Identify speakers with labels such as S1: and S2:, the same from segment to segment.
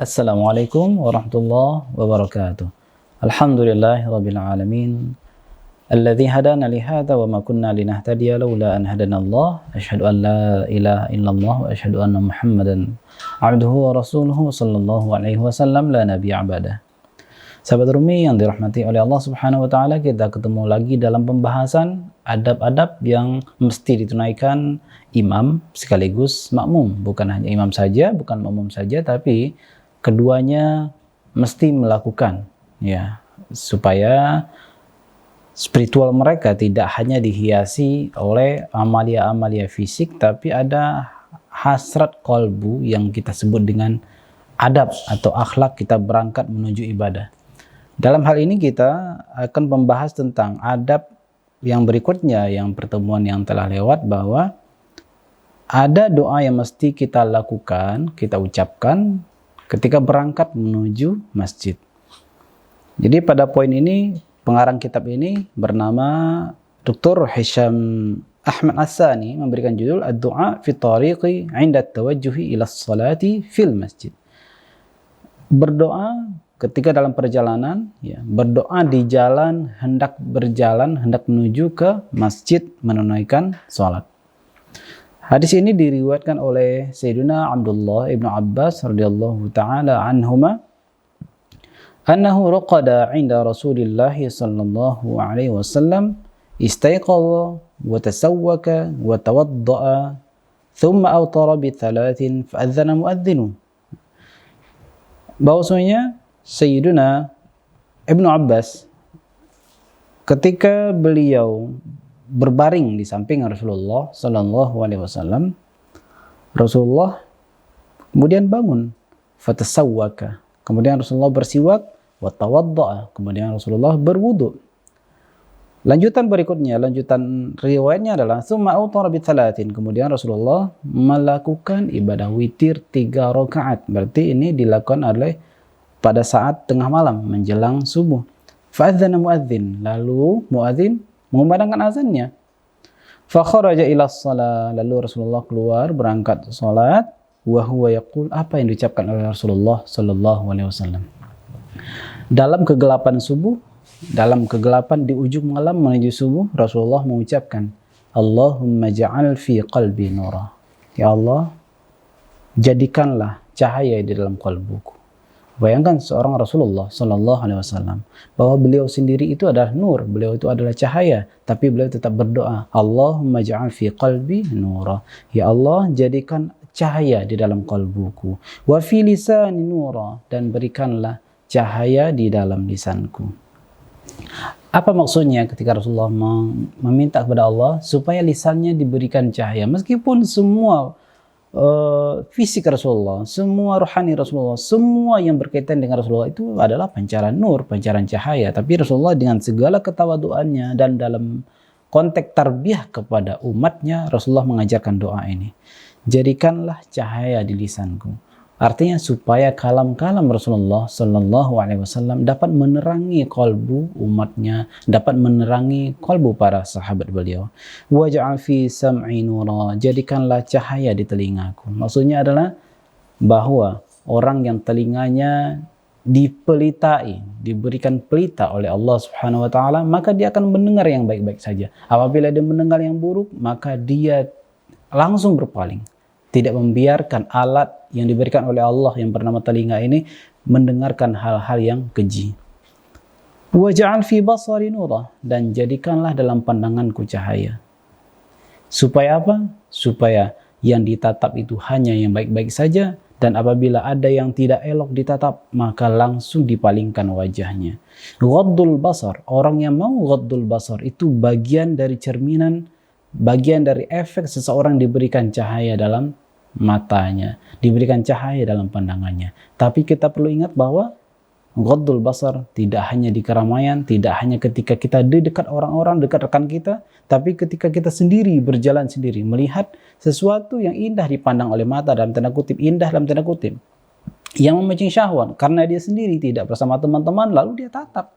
S1: Assalamualaikum warahmatullahi wabarakatuh. Alhamdulillahi rabbil alamin. Alladzi hadana li hadza wa ma kunna linahtadiya laula an hadanallah. Asyhadu an la ilaha illallah wa asyhadu anna Muhammadan abduhu wa rasuluhu sallallahu alaihi wasallam la nabiyya ba'dah. Sahabat Rumi yang dirahmati oleh Allah Subhanahu wa taala, kita ketemu lagi dalam pembahasan adab-adab yang mesti ditunaikan imam sekaligus makmum. Bukan hanya imam saja, bukan makmum saja, tapi keduanya mesti melakukan, ya, supaya spiritual mereka tidak hanya dihiasi oleh amalia-amalia fisik, tapi ada hasrat kolbu yang kita sebut dengan adab atau akhlak kita berangkat menuju ibadah. Dalam hal ini kita akan membahas tentang adab yang berikutnya, yang pertemuan yang telah lewat, bahwa ada doa yang mesti kita lakukan, kita ucapkan ketika berangkat menuju masjid. Jadi pada poin ini, pengarang kitab ini bernama Dr. Hisham Ahmad As-Sani memberikan judul Ad-Du'a fi Tariqi 'inda Tawajjuhi ila Sholati fil Masjid. Berdoa ketika dalam perjalanan, ya, berdoa di jalan, hendak berjalan, hendak menuju ke masjid menunaikan sholat. Hadis ini diriwayatkan oleh Sayyidina Abdullah ibn Abbas radhiyallahu ta'ala anhuma annahu raqada 'inda Rasulillah sallallahu alaihi wasallam istayqadha wa tasawwaka wa tawadda'a thumma awtara bi thalathin fa'adhana mu'adhdhinu. Bahwasanya Sayyiduna Ibnu Abbas ketika beliau berbaring di samping Rasulullah sallallahu alaihi wasallam, Rasulullah kemudian bangun, fatasawwaka, kemudian Rasulullah bersiwak, wa tawadda'a, kemudian Rasulullah berwudu. Lanjutan berikutnya, lanjutan riwayatnya adalah tsumma autara bi thalathin, kemudian Rasulullah melakukan ibadah witir 3 rakaat. Berarti ini dilakukan oleh pada saat tengah malam menjelang subuh. Fa'adzana muadzin, lalu muadzin mengumandangkan azannya. Fa kharaja ila shalah, lalu Rasulullah keluar berangkat salat. Wa huwa yaqul, apa yang diucapkan oleh Rasulullah sallallahu alaihi wasallam dalam kegelapan subuh, dalam kegelapan di ujung malam menuju subuh, Rasulullah mengucapkan, Allahumma ja'al fi qalbi nura, ya Allah, jadikanlah cahaya di dalam kalbuku. Bayangkan seorang Rasulullah sallallahu alaihi wasallam, bahwa beliau sendiri itu adalah nur, beliau itu adalah cahaya, tapi beliau tetap berdoa, Allahumma ja'al fi qalbi nura, ya Allah, jadikan cahaya di dalam kalbuku, wa fi lisani nura, dan berikanlah cahaya di dalam lisanku. Apa maksudnya ketika Rasulullah meminta kepada Allah supaya lisannya diberikan cahaya? Meskipun semua fisik Rasulullah, semua rohani Rasulullah, semua yang berkaitan dengan Rasulullah itu adalah pancaran nur, pancaran cahaya. Tapi Rasulullah dengan segala ketawaduannya dan dalam konteks tarbiyah kepada umatnya, Rasulullah mengajarkan doa ini. Jadikanlah cahaya di lisanku. Artinya supaya kalam-kalam Rasulullah sallallahu alaihi wasallam dapat menerangi kalbu umatnya, dapat menerangi kalbu para sahabat beliau. Waj'al fi sam'i nura, jadikanlah cahaya di telingaku. Maksudnya adalah bahwa orang yang telinganya dipelitai, diberikan pelita oleh Allah Subhanahu wa taala, maka dia akan mendengar yang baik-baik saja. Apabila dia mendengar yang buruk, maka dia langsung berpaling. Tidak membiarkan alat yang diberikan oleh Allah yang bernama telinga ini mendengarkan hal-hal yang keji. Waj'al fi basari nura, dan jadikanlah dalam pandanganku cahaya. Supaya apa? Supaya yang ditatap itu hanya yang baik-baik saja, dan apabila ada yang tidak elok ditatap, maka langsung dipalingkan wajahnya. Ghaddul basar, orang yang mau ghaddul basar itu bagian dari cerminan, bagian dari efek seseorang diberikan cahaya dalam matanya, diberikan cahaya dalam pandangannya. Tapi kita perlu ingat bahwa ghaddul basar tidak hanya di keramaian, tidak hanya ketika kita di dekat orang-orang, dekat rekan kita, tapi ketika kita sendiri, berjalan sendiri, melihat sesuatu yang indah dipandang oleh mata, dalam tanda kutip, indah dalam tanda kutip, yang memancing syahwat, karena dia sendiri tidak bersama teman-teman, lalu dia tatap.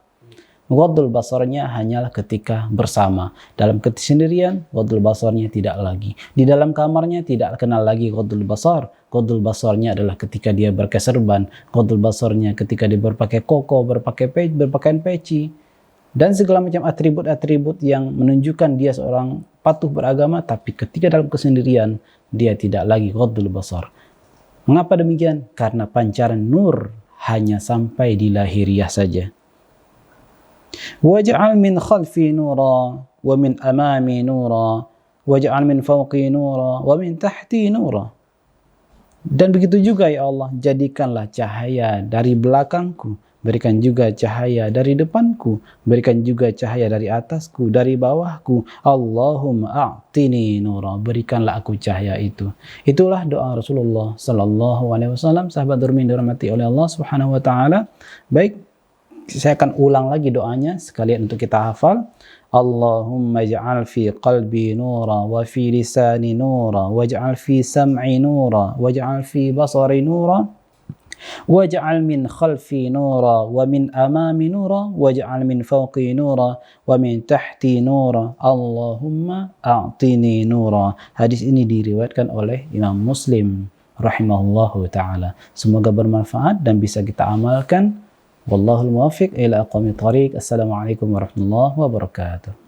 S1: Ghaddul basarnya hanyalah ketika bersama. Dalam kesendirian, ghaddul basarnya tidak lagi. Di dalam kamarnya tidak kenal lagi ghaddul basar. Ghaddul basarnya adalah ketika dia berkeserban. Ghaddul basarnya ketika dia berpakai koko, berpakaian peci. Dan segala macam atribut-atribut yang menunjukkan dia seorang patuh beragama, tapi ketika dalam kesendirian, dia tidak lagi ghaddul basar. Mengapa demikian? Karena pancaran nur hanya sampai di lahiriah saja. Waj'al min khalfi nura wa min amami nura waj'al min fawqi nura wa min tahti nura. Dan begitu juga ya Allah, jadikanlah cahaya dari belakangku, berikan juga cahaya dari depanku, berikan juga cahaya dari atasku, dari bawahku. Allahumma a'tini nura, berikanlah aku cahaya itu. Itulah doa Rasulullah sallallahu alaihi wasallam. Sahabat Nurmin dirahmati oleh Allah Subhanahu wa taala. Baik, saya akan ulang lagi doanya sekalian untuk kita hafal. Allahumma ij'al fi qalbi nura wa fi lisani nura waj'al fi sam'i nura waj'al fi basari nura waj'al min khalfi nura wa min amami nura waj'al min fawqi nura wa min tahti nura Allahumma a'tini nura. Hadis ini diriwayatkan oleh Imam Muslim rahimahullahu ta'ala. Semoga bermanfaat dan bisa kita amalkan. Wallahul muwaffiq ila aqwamit thariq. Assalamualaikum warahmatullahi wabarakatuh.